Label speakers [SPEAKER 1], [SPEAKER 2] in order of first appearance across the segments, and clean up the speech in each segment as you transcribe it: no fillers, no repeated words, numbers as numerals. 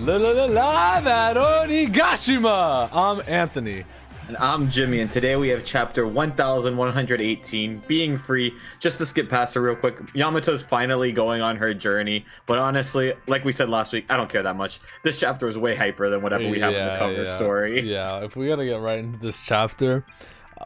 [SPEAKER 1] Live at Onigashima! I'm Anthony.
[SPEAKER 2] And I'm Jimmy, and today we have chapter 1118, Being Free. Just to skip past it real quick, Yamato's finally going on her journey, but honestly, like we said last week, I don't care that much. This chapter is way hyper than whatever we have in the cover story.
[SPEAKER 1] Yeah, if we gotta get right into this chapter,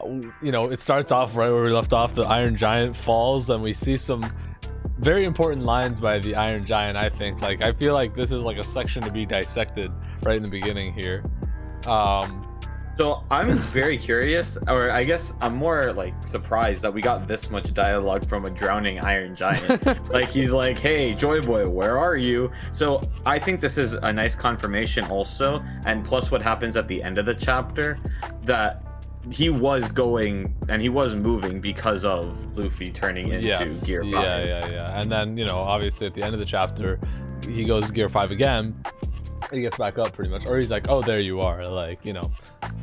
[SPEAKER 1] it starts off right where we left off. The Iron Giant falls, and we see some very important lines by the Iron Giant. I think, I feel like this is like a section to be dissected right in the beginning here.
[SPEAKER 2] So I'm very curious, or I guess I'm more surprised that we got this much dialogue from a drowning Iron Giant. He's like, hey, Joy Boy, where are you? So I think this is a nice confirmation also, and plus what happens at the end of the chapter, that he was going and he was moving because of Luffy turning into Gear 5.
[SPEAKER 1] Yeah. And then, obviously at the end of the chapter, he goes Gear 5 again. He gets back up pretty much, or he's like, oh, there you are,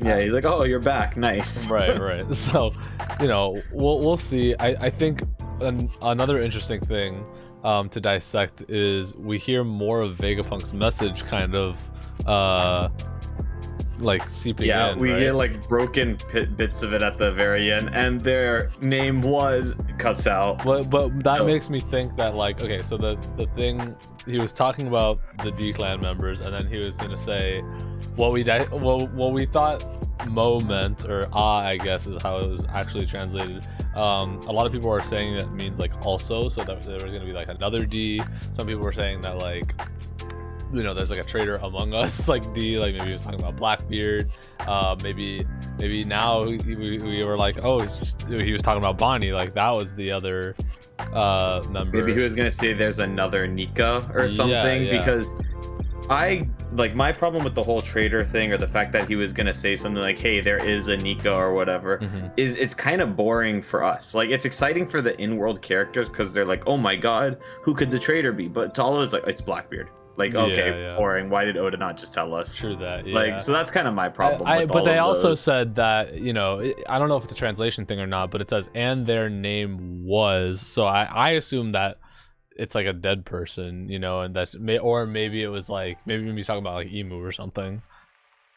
[SPEAKER 2] yeah, he's like, oh, you're back, nice.
[SPEAKER 1] right. So we'll see. I think another interesting thing to dissect is we hear more of Vegapunk's message kind of seeping in.
[SPEAKER 2] Yeah, we get broken bits of it at the very end, and their name was cuts out.
[SPEAKER 1] But that makes me think that okay, so the thing he was talking about the D clan members, and then he was gonna say what we thought Mo meant, or I guess is how it was actually translated. A lot of people are saying that means also, so that there was gonna be another D. Some people were saying that there's a traitor among us, D, maybe he was talking about Blackbeard. Maybe now we were oh, he was talking about Bonney, that was the other member.
[SPEAKER 2] Maybe he was gonna say there's another Nika or something, because I my problem with the whole traitor thing, or the fact that he was gonna say something hey, there is a Nika or whatever, is it's kind of boring for us. It's exciting for the in-world characters because they're oh my god, who could the traitor be? But to all of it's Blackbeard. Boring. Why did Oda not just tell us?
[SPEAKER 1] True that. Yeah.
[SPEAKER 2] So that's kind of my problem.
[SPEAKER 1] But they also said that I don't know if it's a translation thing or not, but it says and their name was. So I assume that it's a dead person, and that's maybe it was maybe he's talking about Emu or something.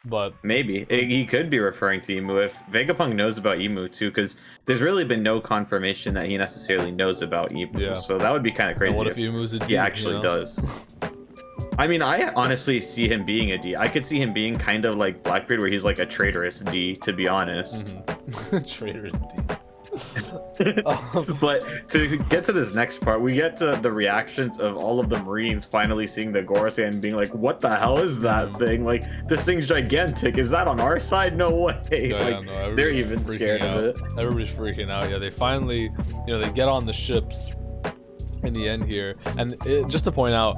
[SPEAKER 1] But
[SPEAKER 2] maybe he could be referring to Emu if Vegapunk knows about Emu too, because there's really been no confirmation that he necessarily knows about Emu. Yeah. So that would be kind of crazy.
[SPEAKER 1] And what if Emu's a D?
[SPEAKER 2] He actually does. I mean, I honestly see him being a D. I could see him being kind of like Blackbeard, where he's a traitorous D, to be honest.
[SPEAKER 1] Traitorous D.
[SPEAKER 2] But to get to this next part, we get to the reactions of all of the Marines finally seeing the Gorosei and being what the hell is that thing? This thing's gigantic. Is that on our side? No way.
[SPEAKER 1] No,
[SPEAKER 2] they're even scared of it.
[SPEAKER 1] Everybody's freaking out. Yeah, they finally, they get on the ships in the end here, and just to point out,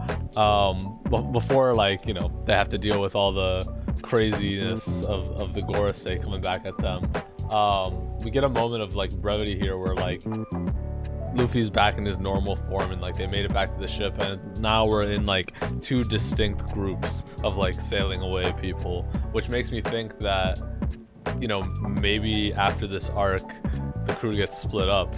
[SPEAKER 1] before they have to deal with all the craziness of the Gorosei coming back at them, we get a moment of brevity here where Luffy's back in his normal form, and they made it back to the ship, and now we're in two distinct groups of sailing away people, which makes me think that maybe after this arc the crew gets split up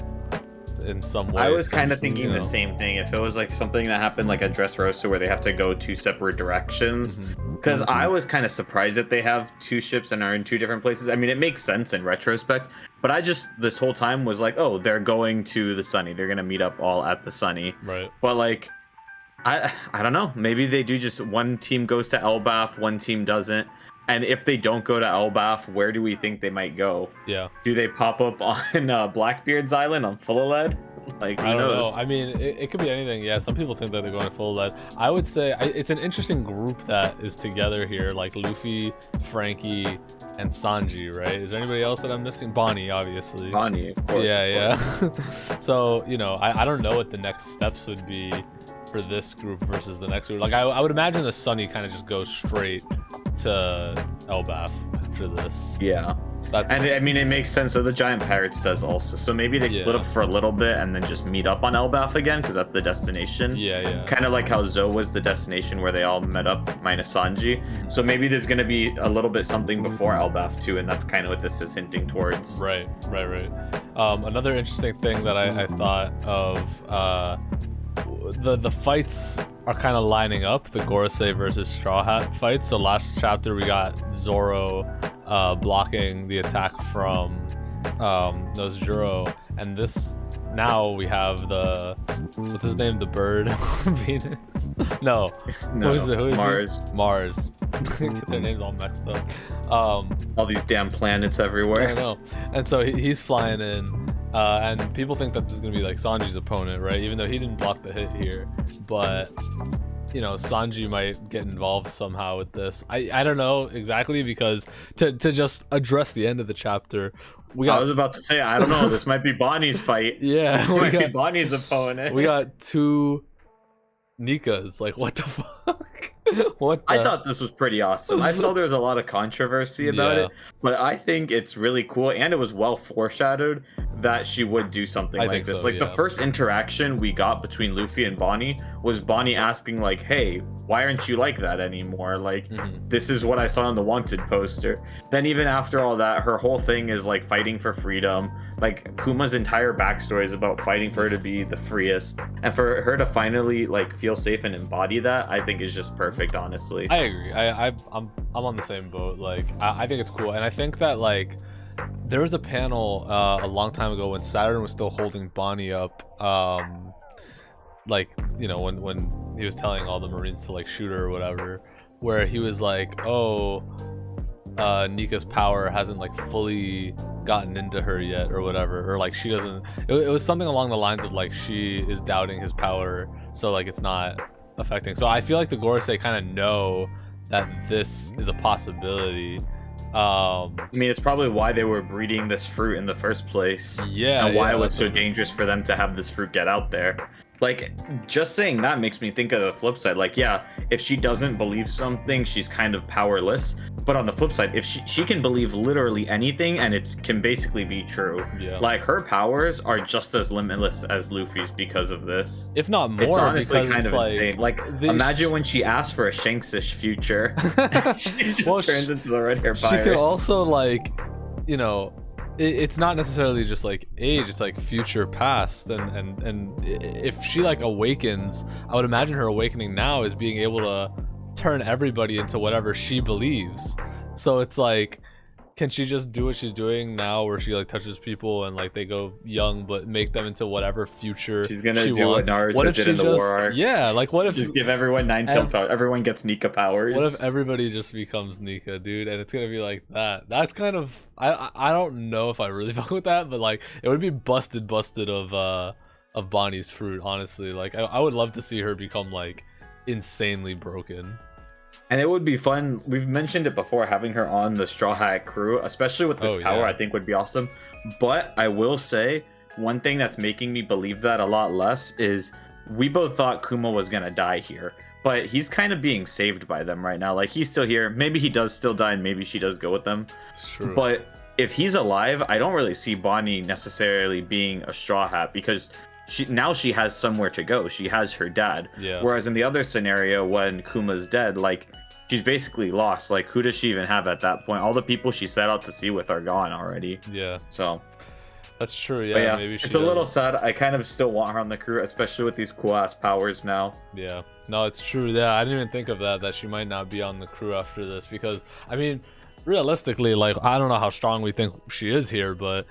[SPEAKER 1] in some way.
[SPEAKER 2] I was kind of thinking the same thing. If it was something that happened a Dressrosa where they have to go two separate directions, because I was kind of surprised that they have two ships and are in two different places. I mean, it makes sense in retrospect, but I just this whole time was oh, they're going to the Sunny, they're gonna meet up all at the Sunny,
[SPEAKER 1] right?
[SPEAKER 2] But I don't know, maybe they do just one team goes to Elbaf, one team doesn't. And if they don't go to Elbaf, where do we think they might go?
[SPEAKER 1] Yeah.
[SPEAKER 2] Do they pop up on Blackbeard's island on Fullerlead?
[SPEAKER 1] I don't know. I mean, it could be anything. Yeah, some people think that they're going to Fullerlead. I would say it's an interesting group that is together here, Luffy, Frankie, and Sanji, right? Is there anybody else that I'm missing? Bonney, obviously.
[SPEAKER 2] Bonney, of course.
[SPEAKER 1] Yeah. So, I don't know what the next steps would be for this group versus the next group. I would imagine the Sunny kind of just goes straight to Elbaf after this.
[SPEAKER 2] Yeah. And I mean, it makes sense. So the Giant Pirates does also. So maybe they split up for a little bit and then just meet up on Elbaf again, because that's the destination.
[SPEAKER 1] Yeah.
[SPEAKER 2] Kind of like how Zoe was the destination where they all met up, minus Sanji. So maybe there's going to be a little bit something before Elbaf too, and that's kind of what this is hinting towards.
[SPEAKER 1] Right. Another interesting thing that I thought of, the fights are kind of lining up, the Gorosei versus Straw Hat fight. So last chapter we got Zoro blocking the attack from Nozjuro, and this now we have the what's his name, the bird Venus? No, who is
[SPEAKER 2] Mars.
[SPEAKER 1] He? Mars. Their names all messed up.
[SPEAKER 2] All these damn planets everywhere.
[SPEAKER 1] I know. And so he's flying in, and people think that this is gonna be like Sanji's opponent, right? Even though he didn't block the hit here, but you know, Sanji might get involved somehow with this. I don't know exactly, because to just address the end of the chapter, I
[SPEAKER 2] was about to say, I don't know, this might be Bonnie's fight.
[SPEAKER 1] Yeah,
[SPEAKER 2] this might be Bonnie's opponent.
[SPEAKER 1] We got two Nikas. Like, what the fuck?
[SPEAKER 2] I thought this was pretty awesome. I saw there was a lot of controversy about it, but I think it's really cool, and it was well foreshadowed that she would do something like this. The first interaction we got between Luffy and Bonney was Bonney asking like, hey, why aren't you like that anymore? Like, this is what I saw on the wanted poster. Then even after all that, her whole thing is like fighting for freedom. Like, Kuma's entire backstory is about fighting for her to be the freest, and for her to finally like feel safe and embody that, I think is just perfect, honestly.
[SPEAKER 1] I agree. I'm on the same boat. Like, I think it's cool, and I think that like there was a panel a long time ago when Saturn was still holding Bonney up, like, you know, when he was telling all the Marines to like shoot her or whatever, where he was like, oh, Nika's power hasn't like fully gotten into her yet or whatever, or like she doesn't, it was something along the lines of like she is doubting his power, so like it's not affecting. So I feel like the Gorosei kind of know that this is a possibility. I
[SPEAKER 2] mean, it's probably why they were breeding this fruit in the first place.
[SPEAKER 1] Yeah,
[SPEAKER 2] and why it was so dangerous for them to have this fruit get out there. Like, just saying that makes me think of the flip side. Like, yeah, if she doesn't believe something, she's kind of powerless. But on the flip side, if she can believe literally anything and it can basically be true, like, her powers are just as limitless as Luffy's because of this.
[SPEAKER 1] If not more,
[SPEAKER 2] it's honestly kind of insane. Like, imagine when she asks for a Shanks-ish future. She just turns into the red hair pirate.
[SPEAKER 1] She could also, like, you know, it's not necessarily just like age, it's like future past, and if she like awakens, I would imagine her awakening now is being able to turn everybody into whatever she believes. So it's like, can she just do what she's doing now, where she like touches people and like they go young, but make them into whatever future
[SPEAKER 2] she's gonna do wants? What Naruto did in the war arc.
[SPEAKER 1] Yeah, like what if
[SPEAKER 2] just give everyone 9-tailed powers, everyone gets Nika powers.
[SPEAKER 1] What if everybody just becomes Nika, dude? And it's gonna be like that. That's kind of, I don't know if I really fuck with that, but like it would be busted of Bonnie's fruit, honestly. Like I would love to see her become like insanely broken.
[SPEAKER 2] And it would be fun. We've mentioned it before, having her on the Straw Hat crew, especially with this power, I think would be awesome. But I will say, one thing that's making me believe that a lot less is we both thought Kuma was going to die here. But he's kind of being saved by them right now. Like, he's still here. Maybe he does still die, and maybe she does go with them.
[SPEAKER 1] True.
[SPEAKER 2] But if he's alive, I don't really see Bonney necessarily being a Straw Hat, because now she has somewhere to go. She has her dad.
[SPEAKER 1] Yeah.
[SPEAKER 2] Whereas in the other scenario, when Kuma's dead, like, she's basically lost. Like, who does she even have at that point? All the people she set out to sea with are gone already.
[SPEAKER 1] Yeah.
[SPEAKER 2] So
[SPEAKER 1] that's true. Yeah. Maybe
[SPEAKER 2] it's a little sad. I kind of still want her on the crew, especially with these cool ass powers now.
[SPEAKER 1] Yeah. No, it's true. Yeah, I didn't even think of that she might not be on the crew after this, because I mean, realistically, like, I don't know how strong we think she is here, but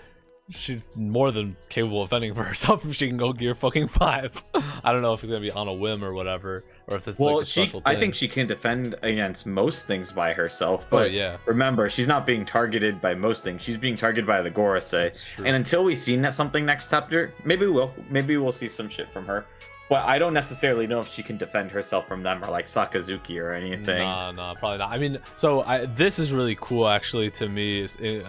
[SPEAKER 1] she's more than capable of fending for herself if she can go gear fucking 5. I don't know if it's gonna be on a whim or whatever, or if this is like a special thing.
[SPEAKER 2] I think she can defend against most things by herself, but remember, she's not being targeted by most things. She's being targeted by the Gorosei. And until we see something next chapter, maybe we'll see some shit from her. But I don't necessarily know if she can defend herself from them, or like Sakazuki or anything.
[SPEAKER 1] Nah, probably not. I mean, so this is really cool actually to me. Speaking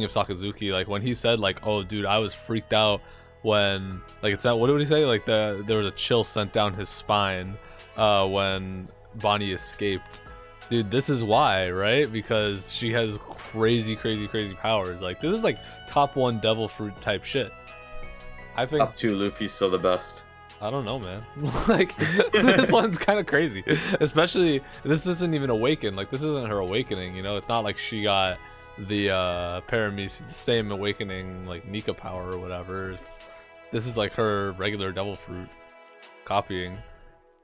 [SPEAKER 1] of Sakazuki, like when he said like, "Oh, dude, I was freaked out when like it's that." What did he say? Like there was a chill sent down his spine when Bonney escaped. Dude, this is why, right? Because she has crazy powers. Like this is like top 1 devil fruit type shit. I think
[SPEAKER 2] top 2 Luffy's still the best.
[SPEAKER 1] I don't know, man. Like, this one's kind of crazy. Especially, this isn't even awakened. Like, this isn't her awakening, you know? It's not like she got the Paramis, the same awakening, like, Nika power or whatever. This is like her regular devil fruit copying.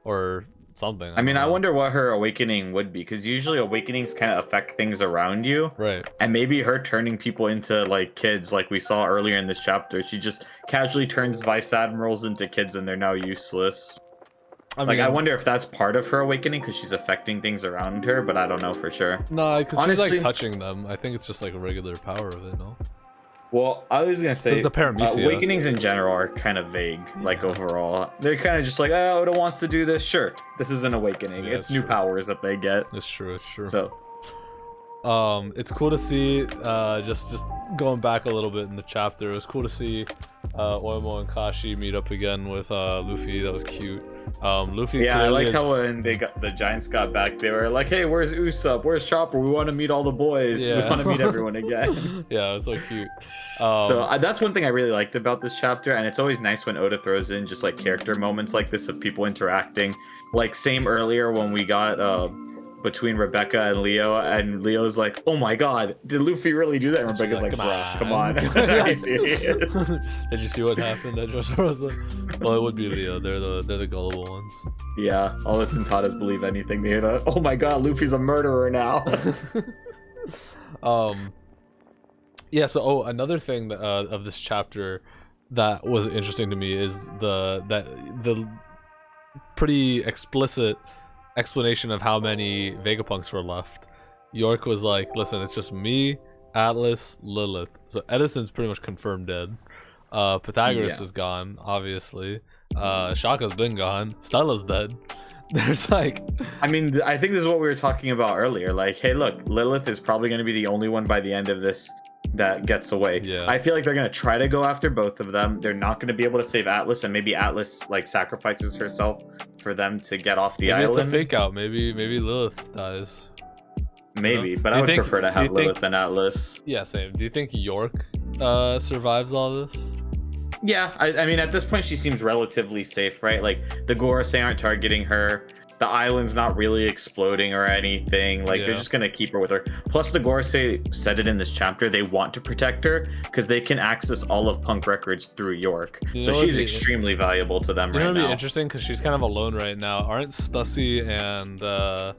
[SPEAKER 1] Or something.
[SPEAKER 2] I mean,
[SPEAKER 1] don't
[SPEAKER 2] I
[SPEAKER 1] know.
[SPEAKER 2] wonder what her awakening would be, because usually awakenings kind of affect things around you.
[SPEAKER 1] Right.
[SPEAKER 2] And maybe her turning people into like kids, like we saw earlier in this chapter, she just casually turns vice admirals into kids and they're now useless.
[SPEAKER 1] I
[SPEAKER 2] Like,
[SPEAKER 1] mean,
[SPEAKER 2] I wonder if that's part of her awakening because she's affecting things around her, but I don't know for sure.
[SPEAKER 1] no, because she's
[SPEAKER 2] Honestly,
[SPEAKER 1] like touching them. I think it's just like a regular power of it, no?
[SPEAKER 2] well, I was gonna say
[SPEAKER 1] It's the paramecia.
[SPEAKER 2] awakenings in general are kind of vague. Like overall, they're kind of just like, oh, Oda wants to do this. Sure, this is an awakening.
[SPEAKER 1] Yeah,
[SPEAKER 2] it's
[SPEAKER 1] it's
[SPEAKER 2] new
[SPEAKER 1] true.
[SPEAKER 2] powers that they get.
[SPEAKER 1] It's true. It's true.
[SPEAKER 2] So
[SPEAKER 1] It's cool to see. Just going back a little bit in the chapter, it was cool to see Oimo and Kashi meet up again with Luffy. That was cute. Luffy.
[SPEAKER 2] yeah, I like
[SPEAKER 1] is...
[SPEAKER 2] how when the Giants got back, they were like, hey, where's Usopp? Where's Chopper? We want to meet all the boys.
[SPEAKER 1] Yeah.
[SPEAKER 2] We want to meet everyone again.
[SPEAKER 1] Yeah, it was so cute.
[SPEAKER 2] That's one thing I really liked about this chapter, and it's always nice when Oda throws in just like character moments like this of people interacting. Like same earlier when we got between Rebecca and Leo's like, oh my god, did Luffy really do that? And Rebecca's like, bro, come on. Are you serious?
[SPEAKER 1] Did you see what happened at Dressrosa? Well, it would be Leo. They're the gullible ones.
[SPEAKER 2] Yeah, all the Tontadas believe anything. They hear that, oh my god, Luffy's a murderer now.
[SPEAKER 1] Yeah, so another thing of this chapter that was interesting to me is the pretty explicit explanation of how many Vegapunks were left. York was like, listen, it's just me, Atlas, Lilith. So Edison's pretty much confirmed dead. Pythagoras is gone, obviously. Shaka's been gone. Stella's dead. There's like,
[SPEAKER 2] I mean, I think this is what we were talking about earlier. Like, hey, look, Lilith is probably going to be the only one by the end of this that gets away.
[SPEAKER 1] Yeah.
[SPEAKER 2] I feel like they're going to try to go after both of them. They're not going to be able to save Atlas, and maybe Atlas like sacrifices herself for them to get off the
[SPEAKER 1] maybe
[SPEAKER 2] island.
[SPEAKER 1] it's a fake out. Maybe Lilith dies.
[SPEAKER 2] Maybe, but
[SPEAKER 1] Do
[SPEAKER 2] I
[SPEAKER 1] you
[SPEAKER 2] would
[SPEAKER 1] think-
[SPEAKER 2] prefer to
[SPEAKER 1] do you
[SPEAKER 2] have Lilith than Atlas.
[SPEAKER 1] Yeah, same. Do you think York survives all this?
[SPEAKER 2] Yeah, I mean, at this point, she seems relatively safe, right? Like, the Gorosei aren't targeting her. The island's not really exploding or anything. Like, they're
[SPEAKER 1] Yeah.
[SPEAKER 2] just going to keep her with her. Plus, the Gorosei said it in this chapter. They want to protect her because they can access all of Punk Records through York.
[SPEAKER 1] You
[SPEAKER 2] So
[SPEAKER 1] know what'd
[SPEAKER 2] she's
[SPEAKER 1] be-
[SPEAKER 2] extremely valuable to them
[SPEAKER 1] You know
[SPEAKER 2] right
[SPEAKER 1] what'd be
[SPEAKER 2] now.
[SPEAKER 1] interesting? Because she's kind of alone right now. Aren't Stussy and the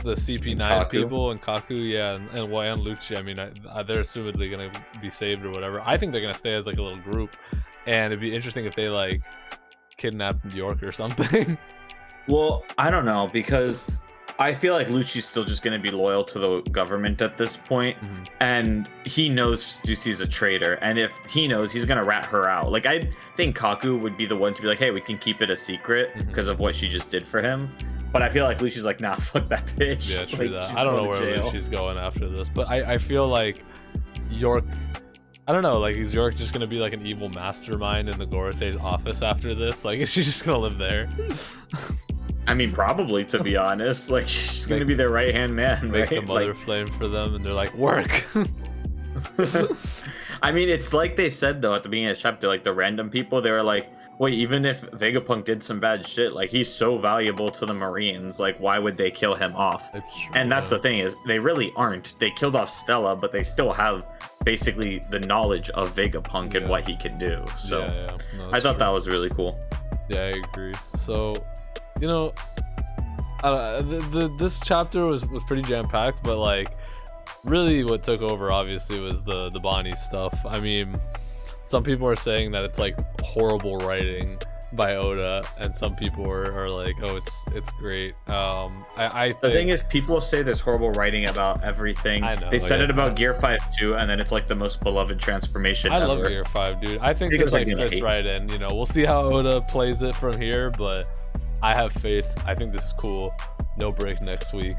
[SPEAKER 1] CP9
[SPEAKER 2] Kaku.
[SPEAKER 1] people and Kaku, yeah, and Lucci, I mean, they're assumedly going to be saved or whatever. I think they're going to stay as like a little group. And it'd be interesting if they like kidnapped York or something.
[SPEAKER 2] Well, I don't know, because I feel like Lucci's still just going to be loyal to the government at this point, and he knows Stussy's a traitor, and if he knows, he's going to rat her out. Like, I think Kaku would be the one to be like, hey, we can keep it a secret because of what she just did for him. But I feel like Lucci's like, nah, fuck that bitch.
[SPEAKER 1] Yeah, true
[SPEAKER 2] Like,
[SPEAKER 1] that.
[SPEAKER 2] she's
[SPEAKER 1] I don't know
[SPEAKER 2] going to
[SPEAKER 1] where
[SPEAKER 2] jail.
[SPEAKER 1] Lucci's going after this, but I feel like York, I don't know, like, is York just going to be like an evil mastermind in the Gorosei's office after this? Like, is she just going to live there?
[SPEAKER 2] I mean, probably, to be honest. Like, she's going to be their right-hand man,
[SPEAKER 1] Make
[SPEAKER 2] right?
[SPEAKER 1] the mother flame for them, and they're like, work!
[SPEAKER 2] I mean, it's like they said, though, at the beginning of the chapter, like, the random people, they were like, wait, even if Vegapunk did some bad shit, like, he's so valuable to the Marines, like, why would they kill him off?
[SPEAKER 1] It's true.
[SPEAKER 2] And that's the thing, is they really aren't. They killed off Stella, but they still have basically the knowledge of Vegapunk and
[SPEAKER 1] Yeah.
[SPEAKER 2] what he can do. So
[SPEAKER 1] Yeah. No,
[SPEAKER 2] I
[SPEAKER 1] that's
[SPEAKER 2] thought
[SPEAKER 1] true.
[SPEAKER 2] that was really cool.
[SPEAKER 1] Yeah, I agree. So, you know, this chapter was pretty jam-packed, but like, really what took over obviously was the Bonney stuff. I mean, some people are saying that it's like horrible writing by Oda, and some people are like, oh, it's great. I
[SPEAKER 2] The
[SPEAKER 1] think,
[SPEAKER 2] thing is, people say there's horrible writing about everything.
[SPEAKER 1] I know,
[SPEAKER 2] They said
[SPEAKER 1] yeah.
[SPEAKER 2] it about Gear 5 too, and then it's like the most beloved transformation
[SPEAKER 1] I
[SPEAKER 2] ever.
[SPEAKER 1] love Gear 5, dude. I think
[SPEAKER 2] Because,
[SPEAKER 1] this
[SPEAKER 2] like,
[SPEAKER 1] like
[SPEAKER 2] you know,
[SPEAKER 1] fits
[SPEAKER 2] hate-
[SPEAKER 1] right in. You know, we'll see how Oda plays it from here, but I have faith. I think this is cool. No break next week.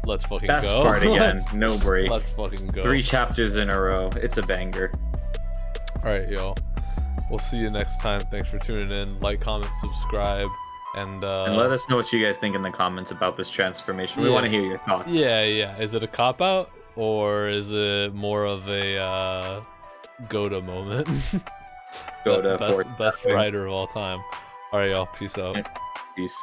[SPEAKER 1] Let's fucking
[SPEAKER 2] Best
[SPEAKER 1] go.
[SPEAKER 2] part again, no break.
[SPEAKER 1] Let's fucking go.
[SPEAKER 2] 3 chapters in a row. It's a banger.
[SPEAKER 1] All right, y'all. We'll see you next time. Thanks for tuning in. Like, comment, subscribe, and
[SPEAKER 2] let us know what you guys think in the comments about this transformation. We
[SPEAKER 1] Yeah.
[SPEAKER 2] want to hear your thoughts.
[SPEAKER 1] Yeah. Is it a cop out or is it more of a Goda moment?
[SPEAKER 2] Goda
[SPEAKER 1] best
[SPEAKER 2] foreshadowing.
[SPEAKER 1] writer of all time. All right, y'all. Peace out.
[SPEAKER 2] Peace.